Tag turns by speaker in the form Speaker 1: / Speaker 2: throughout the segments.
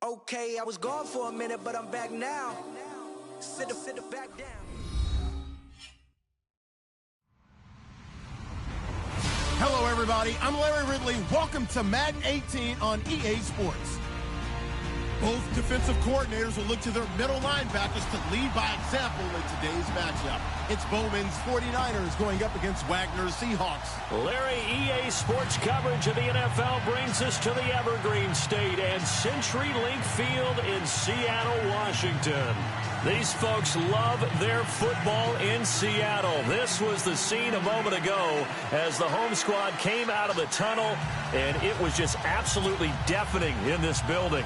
Speaker 1: Okay, I was gone for a minute, but I'm back now. Sit back down.
Speaker 2: Hello, everybody. I'm Larry Ridley. Welcome to Madden 18 on EA Sports. Both defensive coordinators will look to their middle linebackers to lead by example in today's matchup. It's Bowman's 49ers going up against Wagner's Seahawks.
Speaker 3: Larry, EA Sports coverage of the NFL brings us to the Evergreen State and CenturyLink Field in Seattle, Washington. These folks love their football in Seattle. This was the scene a moment ago as the home squad came out of the tunnel, and it was just absolutely deafening in this building.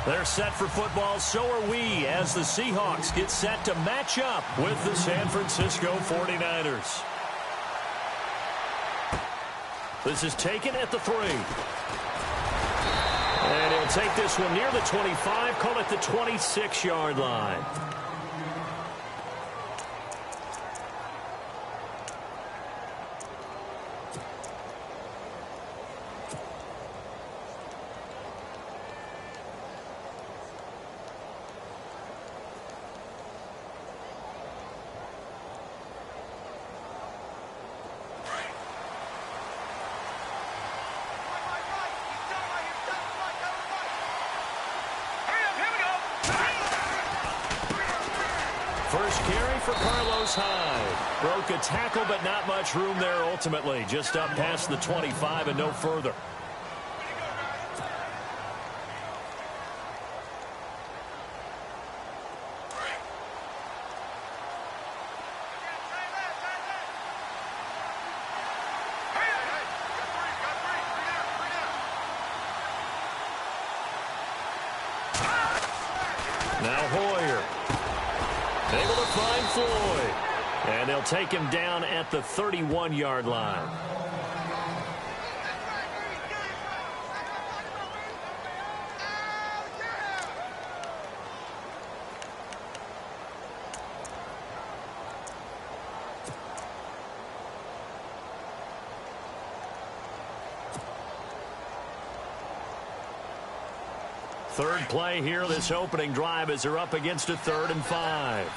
Speaker 3: They're set for football, so are we, as the Seahawks get set to match up with the San Francisco 49ers. This is taken at the 3. And he'll take this one near the 25, call it the 26-yard line. First carry for Carlos Hyde. Broke a tackle, but not much room there ultimately. Just up past the 25 and no further. Now Hoyer. Able to find Floyd. And they'll take him down at the 31-yard line. Third play here, this opening drive, as they're up against a 3rd and 5.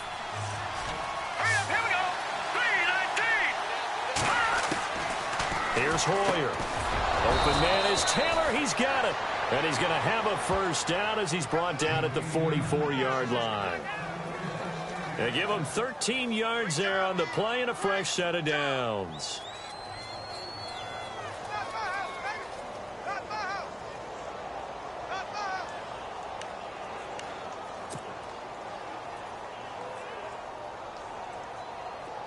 Speaker 3: Here's Hoyer. Open man is Taylor. He's got it. And he's going to have a first down as he's brought down at the 44-yard line. They give him 13 yards there on the play and a fresh set of downs.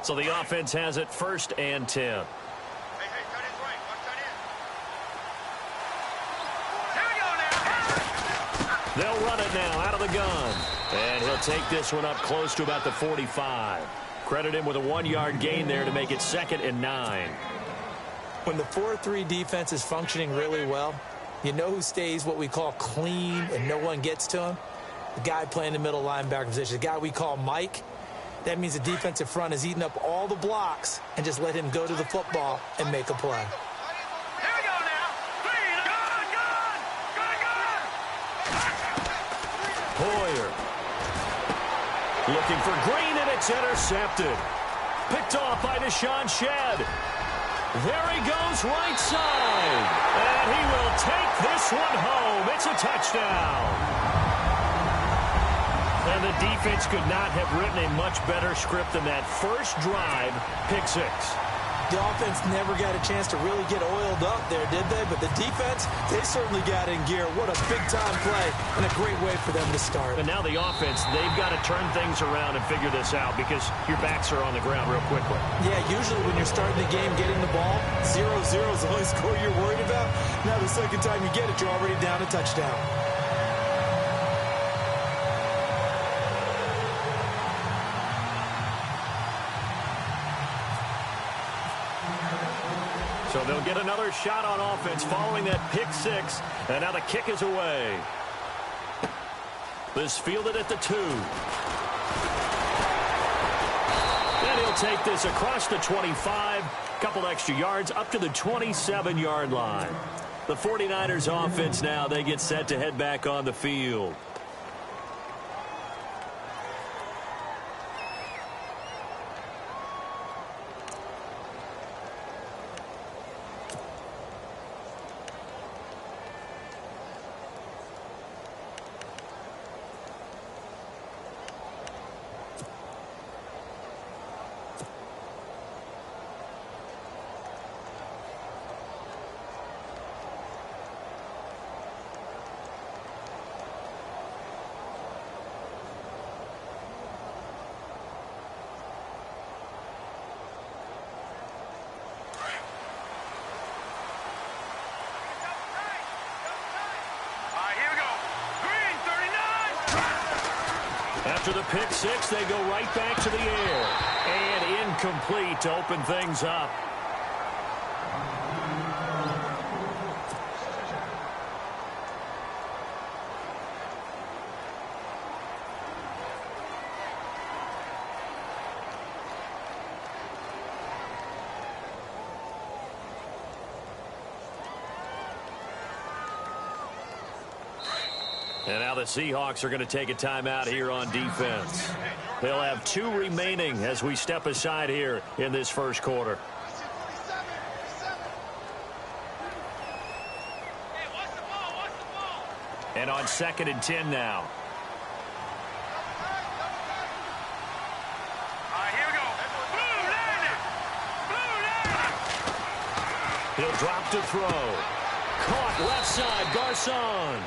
Speaker 3: So the offense has it 1st and 10. They'll run it now out of the gun. And he'll take this one up close to about the 45. Credit him with a 1-yard gain there to make it 2nd and 9.
Speaker 4: When the 4-3 defense is functioning really well, you know who stays what we call clean and no one gets to him? The guy playing the middle linebacker position, the guy we call Mike. That means the defensive front is eating up all the blocks and just let him go to the football and make a play.
Speaker 3: Hoyer. Looking for Green, and it's intercepted. Picked off by Deshaun Shedd. There he goes right side. And he will take this one home. It's a touchdown. And the defense could not have written a much better script than that first drive, pick 6.
Speaker 4: The offense never got a chance to really get oiled up there, did they? But the defense, they certainly got in gear. What a big-time play and a great way for them to start.
Speaker 3: And now the offense, they've got to turn things around and figure this out because your backs are on the ground real quickly.
Speaker 4: Yeah, usually when you're starting the game, getting the ball, 0-0 is the only score you're worried about. Now the second time you get it, you're already down a touchdown.
Speaker 3: So they'll get another shot on offense following that pick 6. And now the kick is away. This fielded at the 2. And he'll take this across the 25. Couple extra yards up to the 27-yard line. The 49ers offense now, they get set to head back on the field. After the pick six, they go right back to the air. And incomplete to open things up. And now the Seahawks are going to take a timeout here on defense. They'll have 2 remaining as we step aside here in this first quarter. And on 2nd and 10 now.
Speaker 5: Here we go. Blue landed.
Speaker 3: He'll drop to throw. Caught left side, Garcon.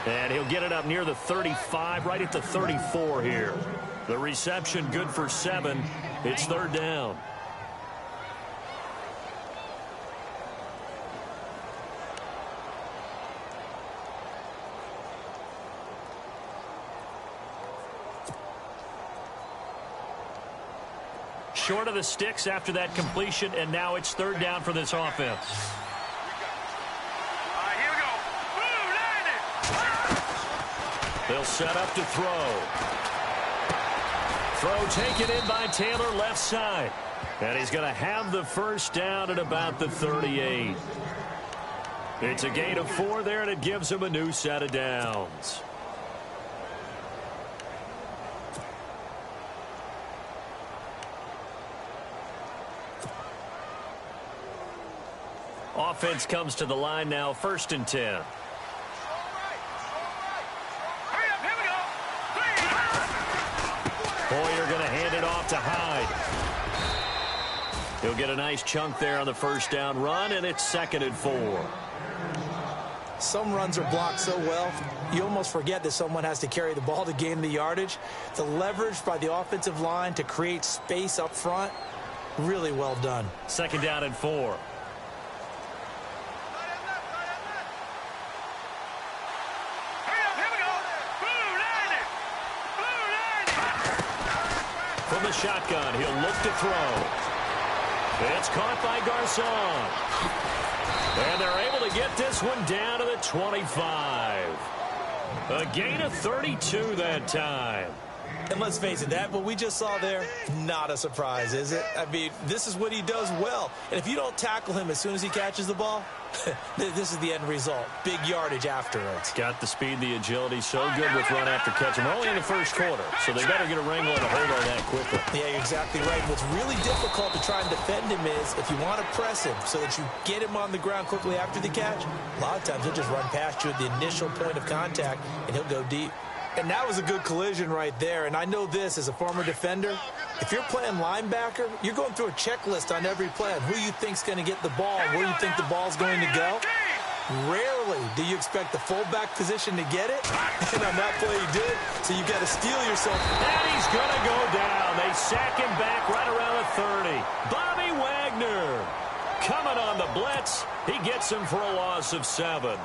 Speaker 3: And he'll get it up near the 35, right at the 34 here. The reception good for 7. It's 3rd down. Short of the sticks after that completion, and now it's 3rd down for this offense. They'll set up to throw. Throw taken in by Taylor left side. And he's going to have the first down at about the 38. It's a gain of 4 there, and it gives him a new set of downs. Offense comes to the line now, 1st and 10. Boyer going to hand it off to Hyde. He'll get a nice chunk there on the first down run, and it's 2nd and 4.
Speaker 4: Some runs are blocked so well, you almost forget that someone has to carry the ball to gain the yardage. The leverage by the offensive line to create space up front, really well done.
Speaker 3: 2nd down and 4. From the shotgun, he'll look to throw. It's caught by Garcon. And they're able to get this one down to the 25. A gain of 32 that time.
Speaker 4: And let's face it, that what we just saw there, not a surprise, is it? I mean, this is what he does well. And if you don't tackle him as soon as he catches the ball, this is the end result. Big yardage afterwards.
Speaker 3: Got the speed, the agility, so good with run after catch. And we're only in the first quarter, so they better get a wrangle and a hold on that quickly.
Speaker 4: Yeah, you're exactly right. What's really difficult to try and defend him is if you want to press him so that you get him on the ground quickly after the catch, a lot of times he'll just run past you at the initial point of contact, and he'll go deep. And that was a good collision right there. And I know this as a former defender. If you're playing linebacker, you're going through a checklist on every play of who you think's going to get the ball, where you think the ball's going to go. Rarely do you expect the fullback position to get it. And on that play he did. So you got to steel yourself.
Speaker 3: And he's going to go down. They sack him back right around the 30. Bobby Wagner coming on the blitz. He gets him for a loss of 7.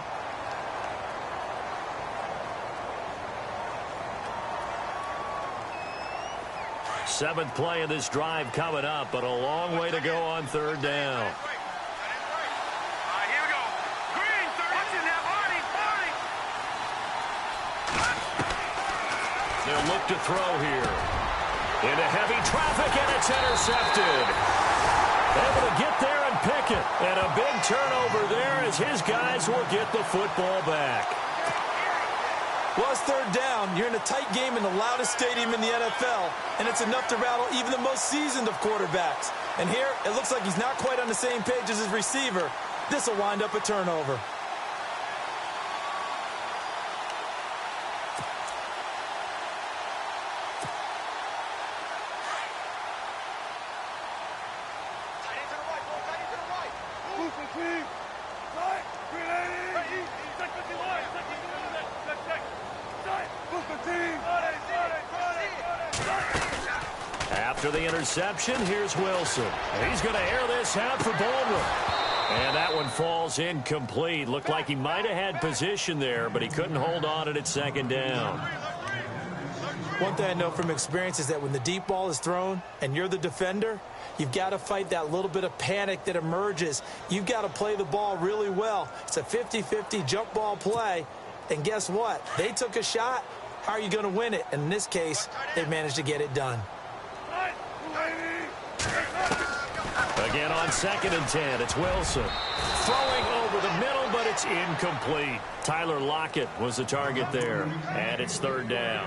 Speaker 3: Seventh play of this drive coming up, but a long way to go on 3rd down.
Speaker 5: Here we go. Green, 30. Watch it now, Artie.
Speaker 3: They'll look to throw here. Into heavy traffic, and it's intercepted. Able to get there and Pickett. And a big turnover there as his guys will get the football back.
Speaker 4: Well, it's third down. You're in a tight game in the loudest stadium in the NFL, and it's enough to rattle even the most seasoned of quarterbacks. And here, it looks like he's not quite on the same page as his receiver. This will wind up a turnover.
Speaker 3: After the interception, here's Wilson. He's going to air this out for Baldwin. And that one falls incomplete. Looked like he might have had position there, but he couldn't hold on at second down.
Speaker 4: One thing I know from experience is that when the deep ball is thrown and you're the defender, you've got to fight that little bit of panic that emerges. You've got to play the ball really well. It's a 50-50 jump ball play. And guess what? They took a shot. How are you going to win it? And in this case, they managed to get it done.
Speaker 3: Again on 2nd and 10, it's Wilson. Throwing over the middle, but it's incomplete. Tyler Lockett was the target there, and it's third down.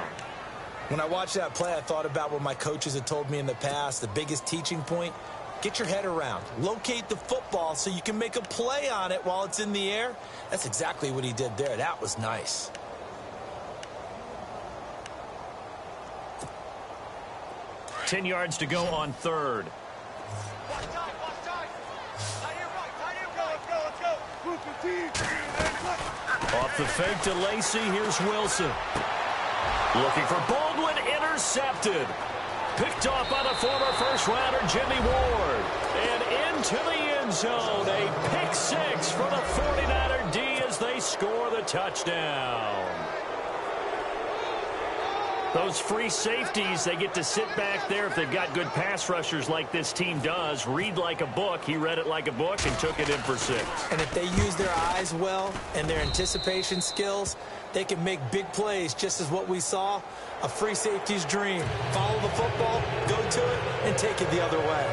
Speaker 4: When I watched that play, I thought about what my coaches had told me in the past. The biggest teaching point, get your head around. Locate the football so you can make a play on it while it's in the air. That's exactly what he did there. That was nice.
Speaker 3: Ten yards to go on third. Off the fake to Lacey, here's Wilson. Looking for Baldwin, intercepted. Picked off by the former first-rounder Jimmy Ward. And into the end zone, a pick six for the 49er D as they score the touchdown. Those free safeties, they get to sit back there if they've got good pass rushers like this team does. Read like a book. He read it like a book and took it in for 6.
Speaker 4: And if they use their eyes well and their anticipation skills, they can make big plays, just as what we saw, a free safety's dream. Follow the football, go to it, and take it the other way.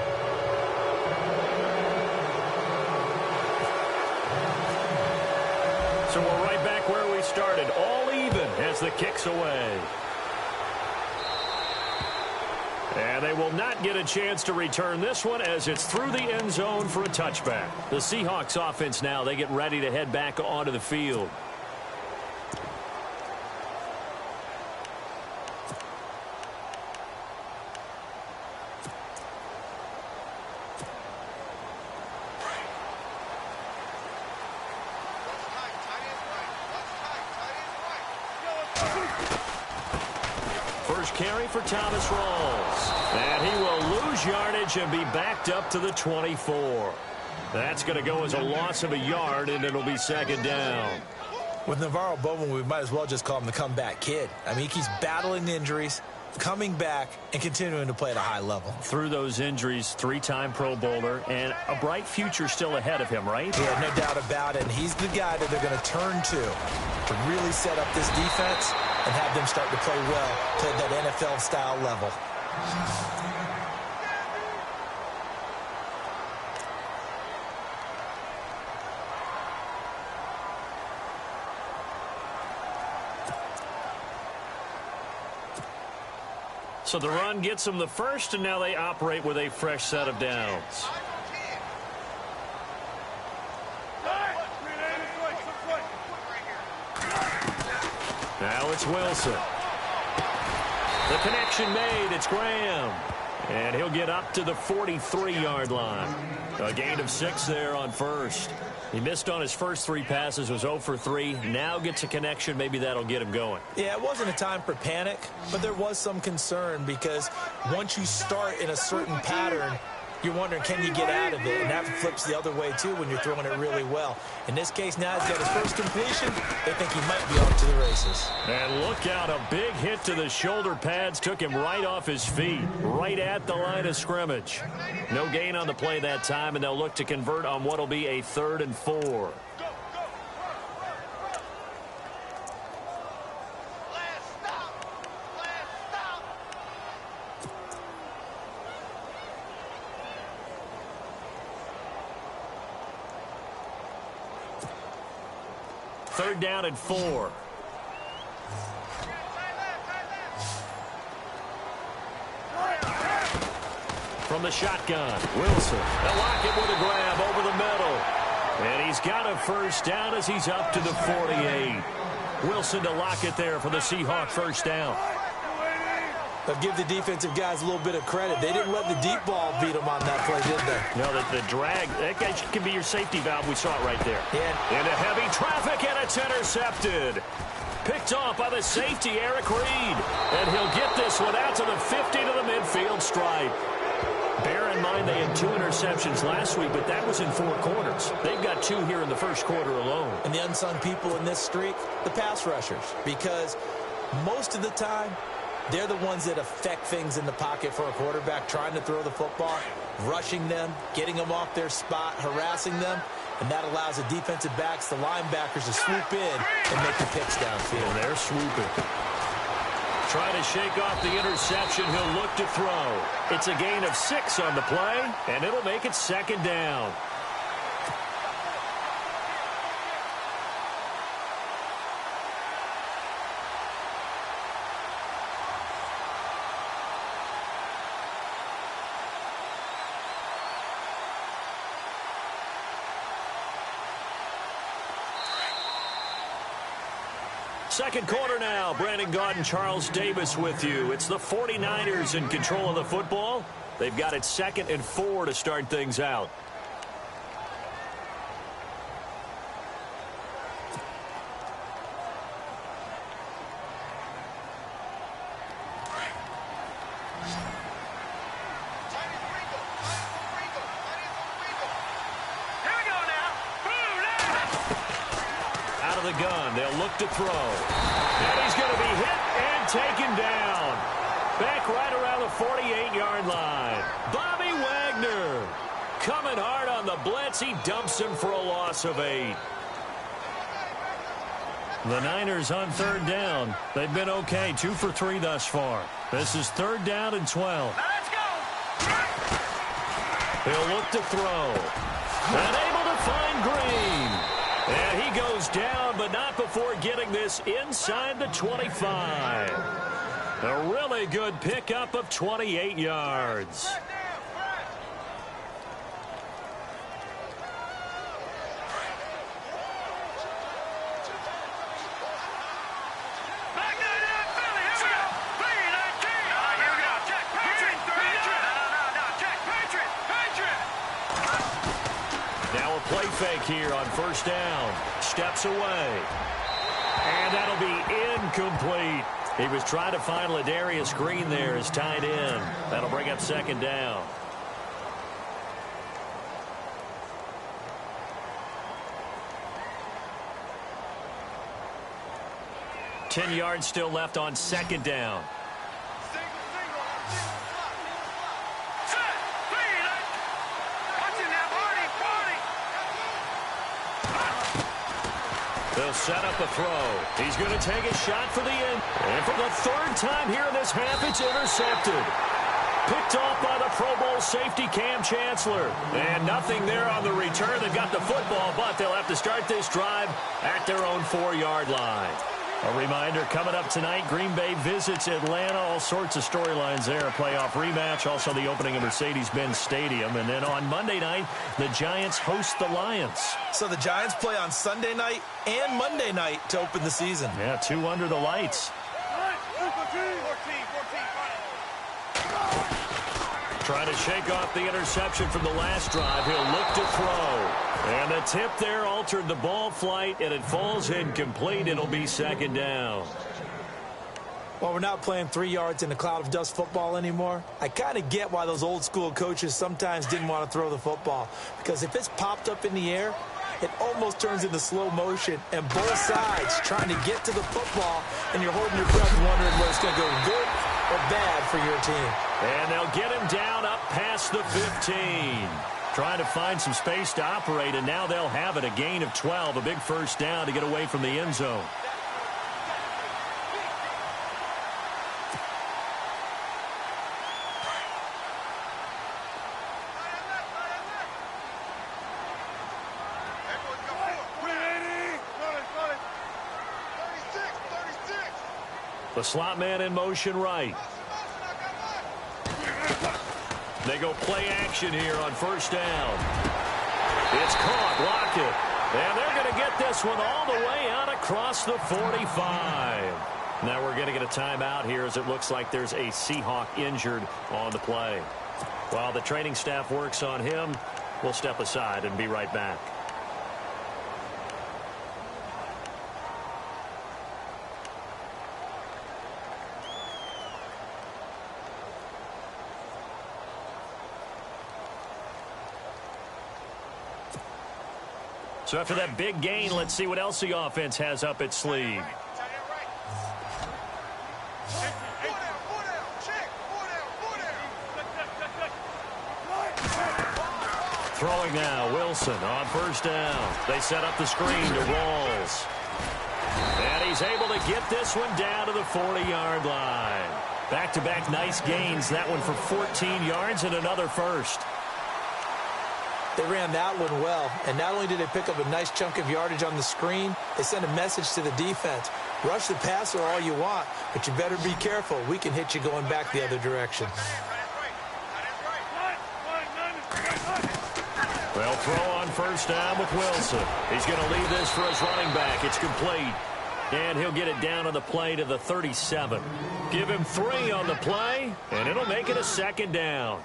Speaker 3: So we're right back where we started, all even as the kick's away. And they will not get a chance to return this one as it's through the end zone for a touchback. The Seahawks offense now, they get ready to head back onto the field. Carry for Thomas Rawls. And he will lose yardage and be backed up to the 24. That's going to go as a loss of a yard, and it'll be 2nd down.
Speaker 4: With Navarro Bowman, we might as well just call him the comeback kid. I mean, he keeps battling injuries, coming back, and continuing to play at a high level.
Speaker 3: Through those injuries, 3-time Pro Bowler, and a bright future still ahead of him, right?
Speaker 4: Yeah, no doubt about it. And he's the guy that they're going to turn to really set up this defense and have them start to play well, play at that NFL-style level.
Speaker 3: So the run gets them the first, and now they operate with a fresh set of downs. Now it's Wilson. The connection made. It's Graham. And he'll get up to the 43-yard line. A gain of 6 there on first. He missed on his first 3 passes, was 0 for 3. Now gets a connection. Maybe that'll get him going.
Speaker 4: Yeah, it wasn't a time for panic, but there was some concern because once you start in a certain pattern, you're wondering, can you get out of it? And that flips the other way, too, when you're throwing it really well. In this case, now he's got his first completion. They think he might be off to the races.
Speaker 3: And look out, a big hit to the shoulder pads took him right off his feet, right at the line of scrimmage. No gain on the play that time, and they'll look to convert on what will be a 3rd and 4. 3rd down and 4. From the shotgun, Wilson. They'll lock it with a grab over the middle. And he's got a 1st down as he's up to the 48. Wilson to lock it there for the Seahawks 1st down.
Speaker 4: They'll give the defensive guys a little bit of credit. They didn't let the deep ball beat them on that play, did they?
Speaker 3: No, the drag, that guy can be your safety valve. We saw it right there.
Speaker 4: Yeah.
Speaker 3: Into heavy traffic, and it's intercepted. Picked off by the safety, Eric Reed. And he'll get this one out to the 50 to the midfield stripe. Bear in mind they had 2 interceptions last week, but that was in 4 quarters. They've got 2 here in the 1st quarter alone.
Speaker 4: And the unsung people in this streak, the pass rushers, because most of the time, they're the ones that affect things in the pocket for a quarterback, trying to throw the football, rushing them, getting them off their spot, harassing them, and that allows the defensive backs, the linebackers, to swoop in and make the picks downfield.
Speaker 3: And they're swooping. Trying to shake off the interception. He'll look to throw. It's a gain of 6 on the play, and it'll make it 2nd down. Second quarter now. Brandon Gaudin, Charles Davis with you. It's the 49ers in control of the football. They've got it 2nd and 4 to start things out. The gun. They'll look to throw. And he's going to be hit and taken down. Back right around the 48-yard line. Bobby Wagner coming hard on the blitz. He dumps him for a loss of 8. The Niners on 3rd down. They've been okay. 2 for 3 thus far. This is 3rd down and 12.
Speaker 5: Let's go.
Speaker 3: He'll look to throw. Unable to find Green. And he goes down, but not before getting this inside the 25. A really good pickup of 28 yards. Play fake here on 1st down. Steps away. And that'll be incomplete. He was trying to find Ladarius Green there as tight end. That'll bring up 2nd down. Ten yards still left on 2nd down. They'll set up the throw. He's going to take a shot for the end. And for the 3rd time here in this half, it's intercepted. Picked off by the Pro Bowl safety Cam Chancellor. And nothing there on the return. They've got the football, but they'll have to start this drive at their own 4-yard line. A reminder, coming up tonight, Green Bay visits Atlanta. All sorts of storylines there. A playoff rematch, also the opening of Mercedes-Benz Stadium. And then on Monday night, the Giants host the Lions.
Speaker 4: So the Giants play on Sunday night and Monday night to open the season.
Speaker 3: Yeah, 2 under the lights. Trying to shake off the interception from the last drive. He'll look to throw. And the tip there altered the ball flight, and it falls incomplete. It'll be 2nd down.
Speaker 4: Well, we're not playing 3 yards in a cloud of dust football anymore. I kind of get why those old school coaches sometimes didn't want to throw the football. Because if it's popped up in the air, it almost turns into slow motion. And both sides trying to get to the football, and you're holding your breath wondering whether it's going to go good or bad for your team.
Speaker 3: And they'll get him down up past the 15. Trying to find some space to operate, and now they'll have it. A gain of 12, a big 1st down to get away from the end zone. The slot man in motion right. They go play action here on first down. It's caught. Lockett. And they're going to get this one all the way out across the 45. Now we're going to get a timeout here as it looks like there's a Seahawk injured on the play. While the training staff works on him, we'll step aside and be right back. So after that big gain, let's see what else the offense has up its sleeve. Throwing now, Wilson on first down. They set up the screen to Rawls. And he's able to get this one down to the 40-yard line. Back-to-back nice gains. That one for 14 yards and another first.
Speaker 4: They ran that one well, and not only did they pick up a nice chunk of yardage on the screen, they sent a message to the defense. Rush the passer all you want, but you better be careful. We can hit you going back the other direction.
Speaker 3: Well, throw on first down with Wilson. He's going to leave this for his running back. It's complete. And he'll get it down on the play to the 37. Give him 3 on the play, and it'll make it a second down.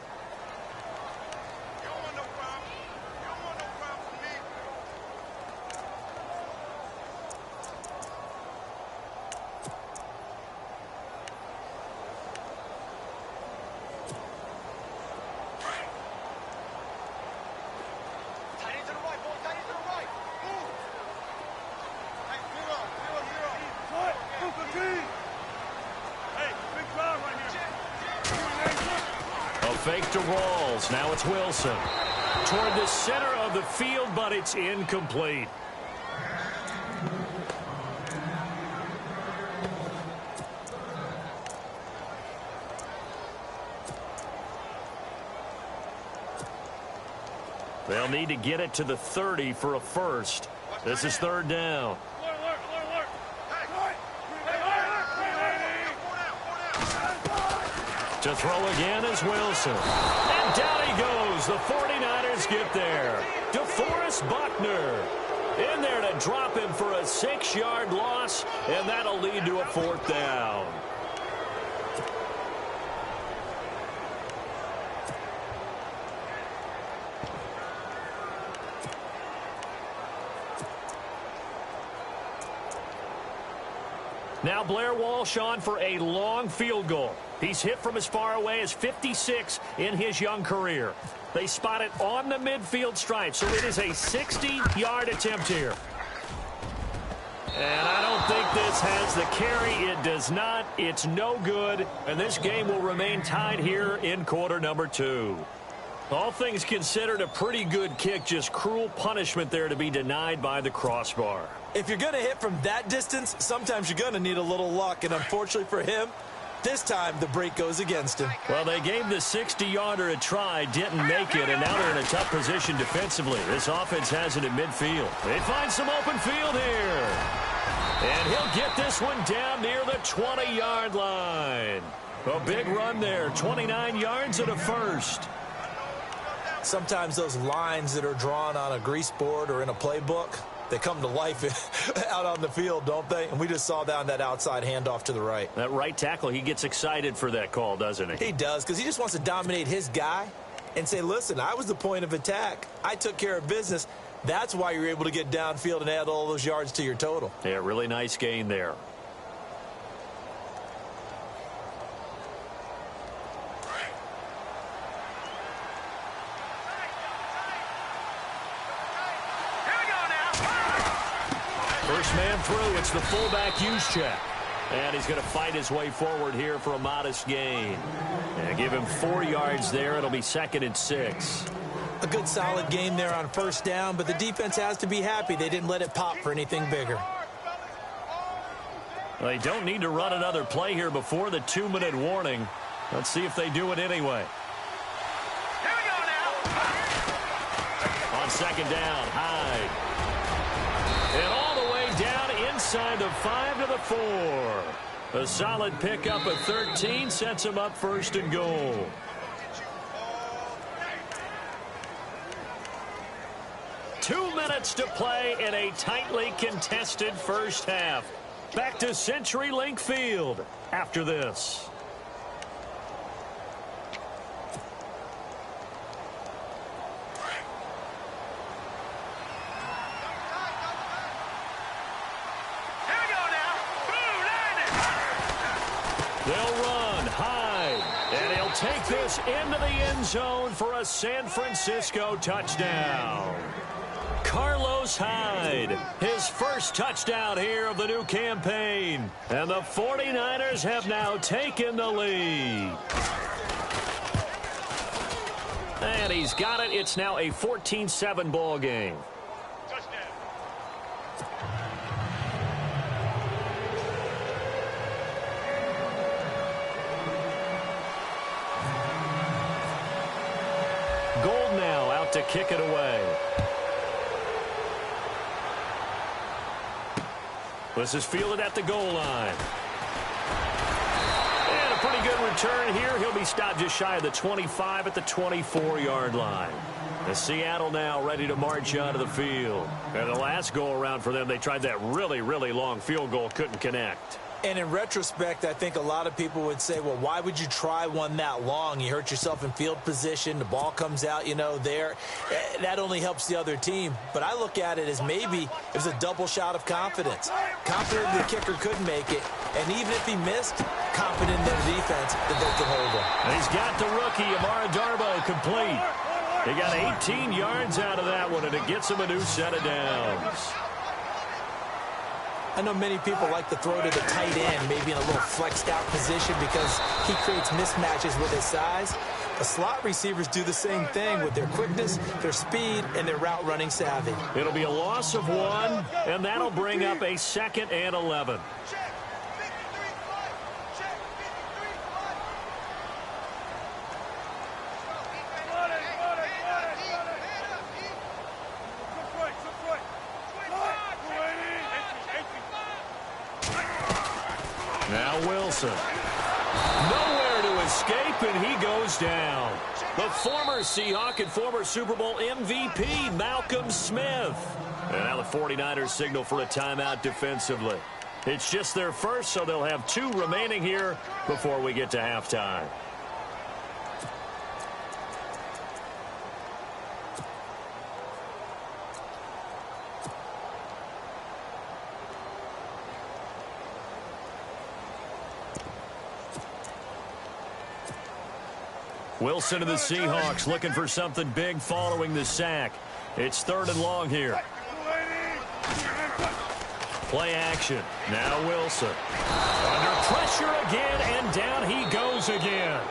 Speaker 3: Fake to Rawls. Now it's Wilson. Toward the center of the field, but it's incomplete. They'll need to get it to the 30 for a first. This is third down. To throw again is Wilson. And down he goes. The 49ers get there. DeForest Buckner in there to drop him for a 6-yard loss, and that'll lead to a 4th down. Now Blair Walsh on for a long field goal. He's hit from as far away as 56 in his young career. They spot it on the midfield stripe, so it is a 60-yard attempt here. And I don't think this has the carry. It does not. It's no good. And this game will remain tied here in quarter number 2. All things considered, a pretty good kick. Just cruel punishment there to be denied by the crossbar.
Speaker 4: If you're going to hit from that distance, sometimes you're going to need a little luck. And unfortunately for him, this time the break goes against him.
Speaker 3: Well, they gave the 60-yarder a try, didn't make it, and now they're in a tough position defensively. This offense has it in midfield. They find some open field here. And he'll get this one down near the 20-yard line. A big run there, 29 yards and a first.
Speaker 4: Sometimes those lines that are drawn on a grease board or in a playbook, they come to life out on the field, don't they? And we just saw down that outside handoff to the right.
Speaker 3: That right tackle, he gets excited for that call, doesn't he?
Speaker 4: He does, because he just wants to dominate his guy and say, listen, I was the point of attack. I took care of business. That's why you're able to get downfield and add all those yards to your total.
Speaker 3: Yeah, really nice gain there. First man through, it's the fullback Juszczyk. And he's going to fight his way forward here for a modest gain. And give him 4 yards there. It'll be 2nd and 6.
Speaker 4: A good solid game there on first down, but the defense has to be happy they didn't let it pop for anything bigger.
Speaker 3: Well, they don't need to run another play here before the 2-minute warning. Let's see if they do it anyway.
Speaker 5: Here we go now.
Speaker 3: On second down, Hyde. And all the way down inside the 5 to the 4. A solid pickup of 13 sets him up first and goal. Two minutes to play in a tightly contested first half. Back to CenturyLink Field after this. They'll run, hide, and he'll take this into the end zone for a San Francisco touchdown. Carlos Hyde, his first touchdown here of the new campaign. And the 49ers have now taken the lead. And he's got it. It's now a 14-7 ball game. Gold now out to kick it away. This is fielded at the goal line. And a pretty good return here. He'll be stopped just shy of the 25 at the 24-yard line. The Seattle now ready to march onto the field. And the last go-around for them, they tried that really, really long field goal, couldn't connect.
Speaker 4: And in retrospect, I think a lot of people would say, well, why would you try one that long? You hurt yourself in field position. The ball comes out, there. That only helps the other team. But I look at it as maybe it was a double shot of confidence. Confident the kicker couldn't make it. And even if he missed, confident in their defense that they could hold him.
Speaker 3: And he's got the rookie, Amara Darboh, complete. He got 18 yards out of that one, and it gets him a new set of downs.
Speaker 4: I know many people like to throw to the tight end, maybe in a little flexed out position because he creates mismatches with his size. The slot receivers do the same thing with their quickness, their speed, and their route running savvy.
Speaker 3: It'll be a loss of 1, and that'll bring up a 2nd and 11. Now Wilson. Nowhere to escape, and he goes down. The former Seahawk and former Super Bowl MVP, Malcolm Smith. And now the 49ers signal for a timeout defensively. It's just their first, so they'll have 2 remaining here before we get to halftime. Wilson of the Seahawks looking for something big following the sack. It's 3rd and long here. Play action. Now Wilson. Under pressure again, and down he goes again.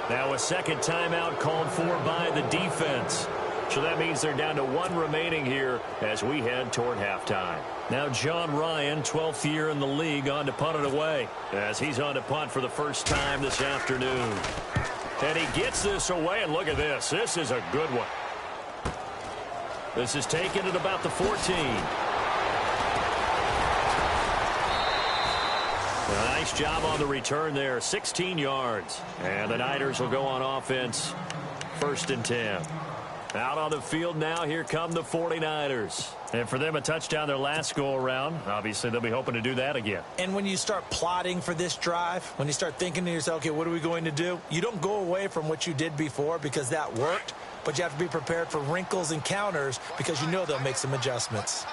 Speaker 3: Now a second timeout called for by the defense. So that means they're down to 1 remaining here as we head toward halftime. Now John Ryan, 12th year in the league, on to punt it away as he's on to punt for the first time this afternoon. And he gets this away, and look at this. This is a good one. This is taken at about the 14. A nice job on the return there, 16 yards. And the Niners will go on offense, 1st and 10. Out on the field now, here come the 49ers. And for them, a touchdown their last go-around. Obviously, they'll be hoping to do that again.
Speaker 4: And when you start plotting for this drive, when you start thinking to yourself, okay, what are we going to do? You don't go away from what you did before because that worked, but you have to be prepared for wrinkles and counters because you know they'll make some adjustments.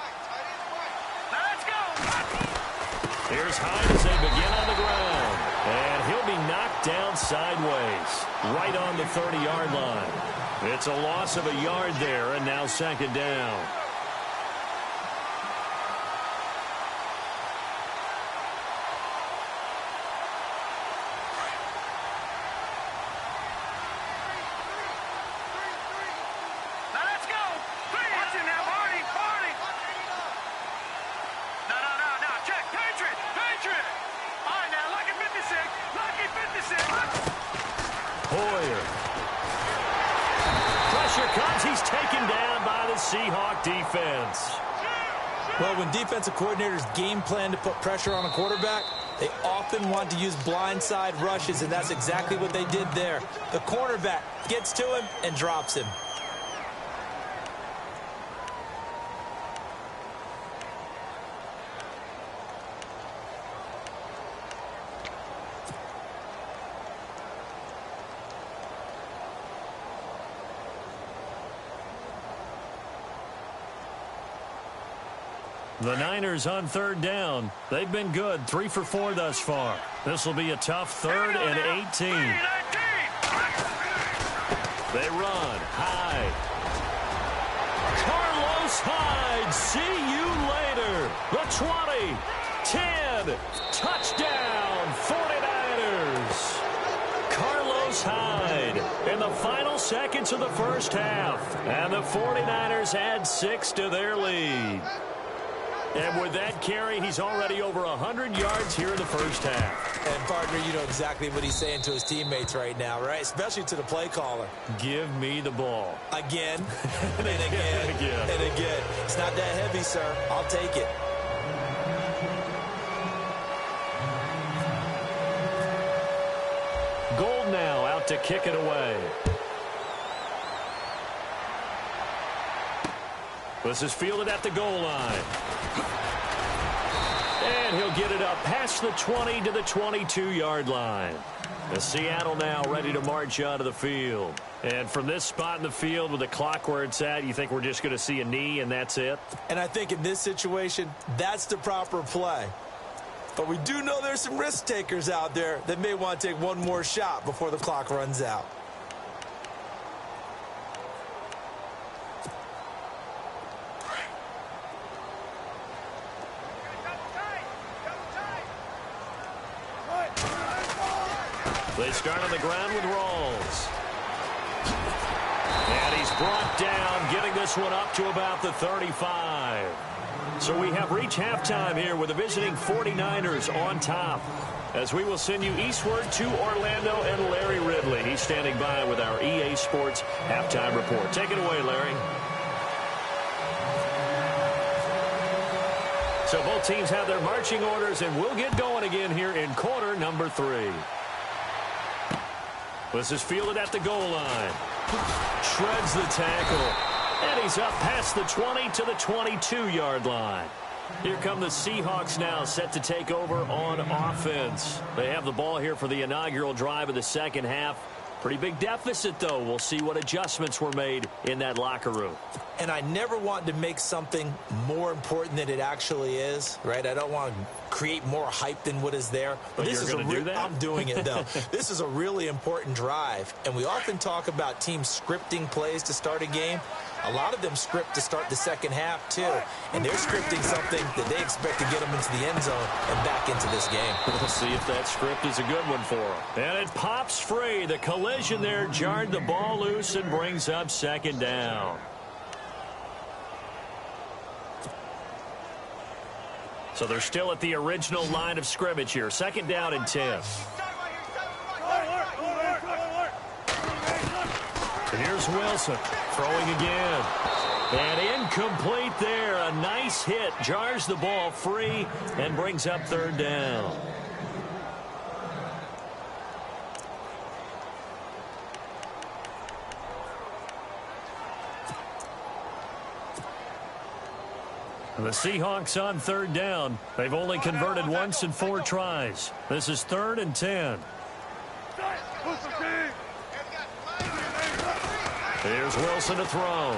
Speaker 5: Let's go!
Speaker 3: Here's Hyde as they begin on the ground. And he'll be knocked down sideways, right on the 30-yard line. It's a loss of a yard there, and now 2nd down. Seahawk defense.
Speaker 4: Well, when defensive coordinators game plan to put pressure on a quarterback, They often want to use blindside rushes, and that's exactly what they did there. The cornerback gets to him and drops him.
Speaker 3: The Niners on third down. They've been good, 3 for 4 thus far. This will be a tough 3rd and 18. They run. Hyde. Carlos Hyde. See you later. The 20. 10. Touchdown. 49ers. Carlos Hyde in the final seconds of the first half. And the 49ers add 6 to their lead. And with that carry, he's already over 100 yards here in the first half.
Speaker 4: And, partner, you know exactly what he's saying to his teammates right now, right? Especially to the play caller.
Speaker 3: Give me the ball.
Speaker 4: Again, and again, and again. It's not that heavy, sir. I'll take it.
Speaker 3: Gold now out to kick it away. This is fielded at the goal line. And he'll get it up past the 20 to the 22-yard line. The Seattle now ready to march onto the field. And from this spot in the field with the clock where it's at, you think we're just going to see a knee and that's it?
Speaker 4: And I think in this situation, that's the proper play. But we do know there's some risk takers out there that may want to take one more shot before the clock runs out.
Speaker 3: They start on the ground with Rawls. And he's brought down, getting this one up to about the 35. So we have reached halftime here with the visiting 49ers on top. As we will send you eastward to Orlando and Larry Ridley. He's standing by with our EA Sports halftime report. Take it away, Larry. So both teams have their marching orders, and we'll get going again here in quarter number 3. This is fielded at the goal line. Shreds the tackle. And he's up past the 20 to the 22-yard line. Here come the Seahawks now, set to take over on offense. They have the ball here for the inaugural drive of the second half. Pretty big deficit, though. We'll see what adjustments were made in that locker room.
Speaker 4: And I never want to make something more important than it actually is, right? I don't want to create more hype than what is there.
Speaker 3: But this is do that?
Speaker 4: I'm doing it, though. This is a really important drive. And we often talk about teams scripting plays to start a game. A lot of them script to start the second half, too. And they're scripting something that they expect to get them into the end zone and back into this game.
Speaker 3: We'll see if that script is a good one for them. And it pops free. The collision there jarred the ball loose and brings up second down. So they're still at the original line of scrimmage here. Second down and 10. Here's Wilson throwing again. And incomplete there. A nice hit. Jars the ball free and brings up third down. The Seahawks on third down. They've only converted once in 4 tries. This is 3rd and 10. Here's Wilson to throw.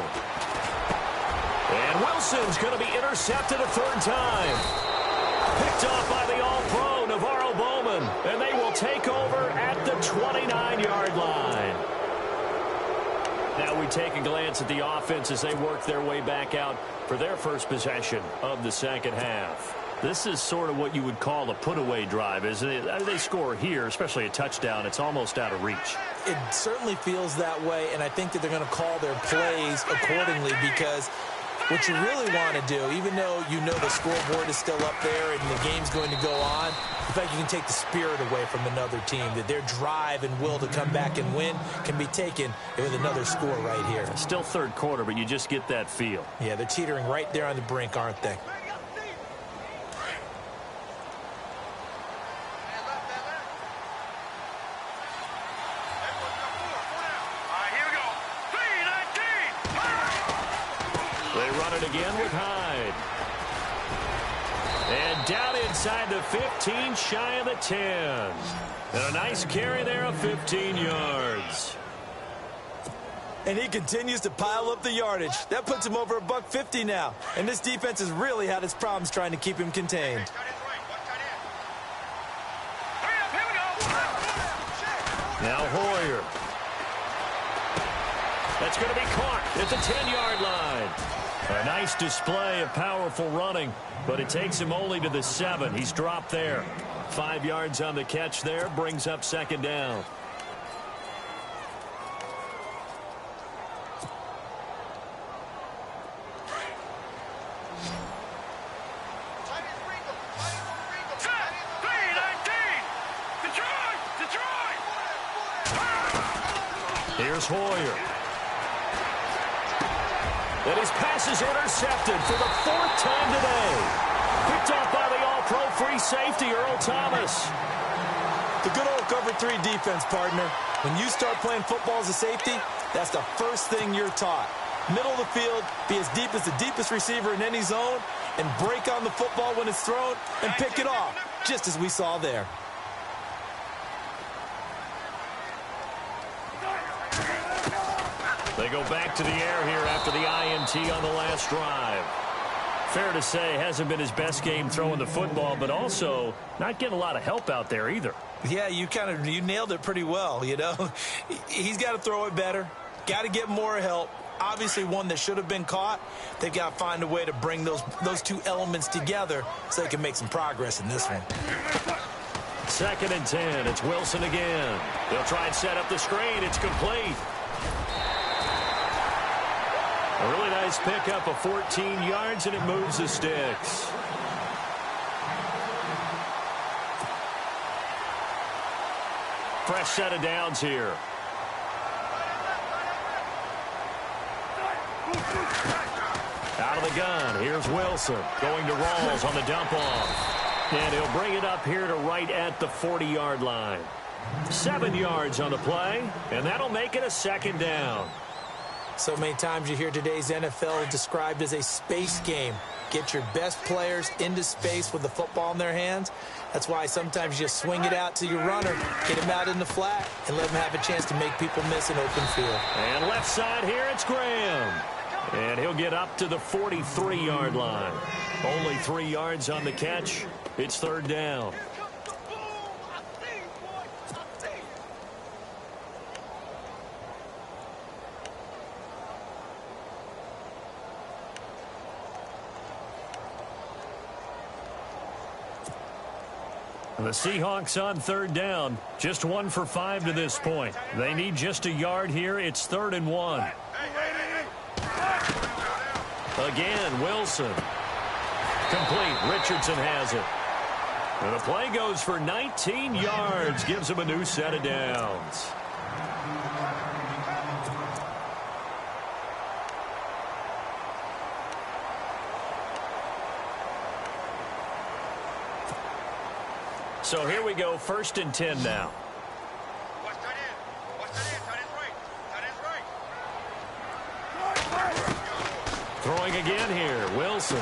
Speaker 3: And Wilson's going to be intercepted a 3rd time. Picked off by the All-Pro, Navarro Bowman. And they will take over at the 29-yard line. Now we take a glance at the offense as they work their way back out for their first possession of the second half. This is sort of what you would call a put-away drive, isn't it? They score here, especially a touchdown. It's almost out of reach.
Speaker 4: It certainly feels that way, and I think that they're going to call their plays accordingly because what you really want to do, even though you know the scoreboard is still up there and the game's going to go on, in fact, you can take the spirit away from another team, that their drive and will to come back and win can be taken with another score right here.
Speaker 3: Still third quarter, but you just get that feel.
Speaker 4: Yeah, they're teetering right there on the brink, aren't they?
Speaker 3: run it again with Hyde. And down inside the 15, shy of the 10. And a nice carry there of 15 yards.
Speaker 4: And he continues to pile up the yardage. That puts him over $150 now. And this defense has really had its problems trying to keep him contained.
Speaker 3: Now Hoyer. That's going to be caught at the 10-yard line. A nice display of powerful running, but it takes him only to the 7. He's dropped there. 5 yards on the catch there, brings up second down. Here's Hoyer. And his pass is intercepted for the 4th time today. Picked off by the all-pro free safety, Earl Thomas.
Speaker 4: The good old cover 3 defense, partner. When you start playing football as a safety, that's the first thing you're taught. Middle of the field, be as deep as the deepest receiver in any zone, and break on the football when it's thrown and pick it off, just as we saw there.
Speaker 3: They go back to the air here after the INT on the last drive. Fair to say, hasn't been his best game throwing the football, but also not getting a lot of help out there either.
Speaker 4: Yeah, you nailed it pretty well, you know. He's got to throw it better, got to get more help. Obviously one that should have been caught. They've got to find a way to bring those two elements together so they can make some progress in this one.
Speaker 3: 2nd and 10. It's Wilson again. They'll try and set up the screen. It's complete. A really nice pickup of 14 yards, and it moves the sticks. Fresh set of downs here. Out of the gun, here's Wilson. Going to Rawls on the dump off. And he'll bring it up here to right at the 40-yard line. 7 yards on the play, and that'll make it a 2nd down.
Speaker 4: So many times you hear today's NFL described as a space game. Get your best players into space with the football in their hands. That's why sometimes you just swing it out to your runner, get him out in the flat, and let him have a chance to make people miss an open field.
Speaker 3: And left side here, it's Graham. And he'll get up to the 43-yard line. Only 3 yards on the catch. It's 3rd down. The Seahawks on 3rd down. Just 1 for 5 to this point. They need just a yard here. It's 3rd and 1. Again, Wilson. Complete. Richardson has it. And the play goes for 19 yards. Gives him a new set of downs. So here we go, 1st and 10 now. Throwing again here, Wilson.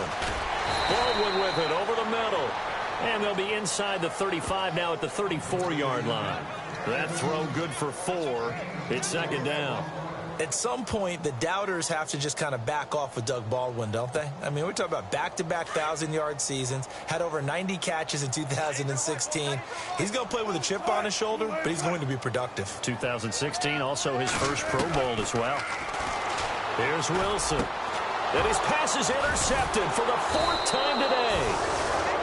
Speaker 3: Baldwin with it over the middle. And they'll be inside the 35 now at the 34-yard line. That throw good for 4. It's 2nd down.
Speaker 4: At some point, the doubters have to just kind of back off with Doug Baldwin, don't they? I mean, we're talking about back-to-back 1,000-yard seasons, had over 90 catches in 2016. He's going to play with a chip on his shoulder, but he's going to be productive.
Speaker 3: 2016, also his first Pro Bowl as well. Here's Wilson. And his pass is intercepted for the 4th time today.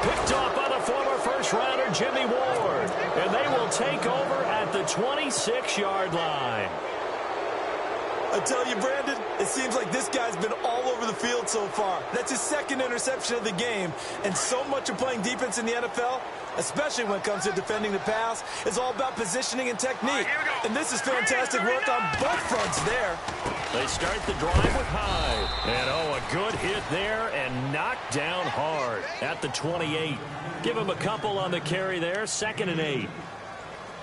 Speaker 3: Picked off by the former first-rounder Jimmy Ward. And they will take over at the 26-yard line.
Speaker 4: I tell you, Brandon, it seems like this guy's been all over the field so far. That's his 2nd interception of the game. And so much of playing defense in the NFL, especially when it comes to defending the pass, is all about positioning and technique. And this is fantastic work on both fronts there.
Speaker 3: They start the drive with Hyde. And, a good hit there and knocked down hard at the 28. Give him a couple on the carry there, 2nd and 8.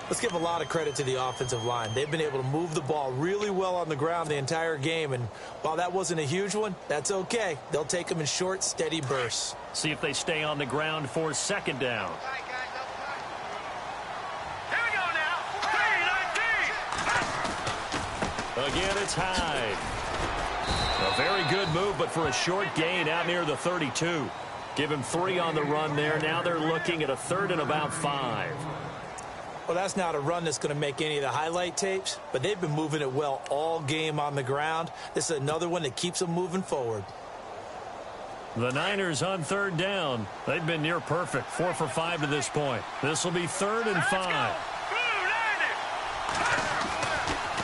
Speaker 4: Let's give a lot of credit to the offensive line. They've been able to move the ball really well on the ground the entire game, and while that wasn't a huge one, that's okay. They'll take them in short, steady bursts.
Speaker 3: See if they stay on the ground for second down.
Speaker 5: Here we go now. 3-19.
Speaker 3: Again, it's Hyde. A very good move, but for a short gain out near the 32. Give him 3 on the run there. Now they're looking at a 3rd and about 5.
Speaker 4: Well, that's not a run that's going to make any of the highlight tapes, but they've been moving it well all game on the ground. This is another one that keeps them moving forward.
Speaker 3: The Niners on 3rd down. They've been near perfect, 4 for 5 to this point. This will be 3rd and 5.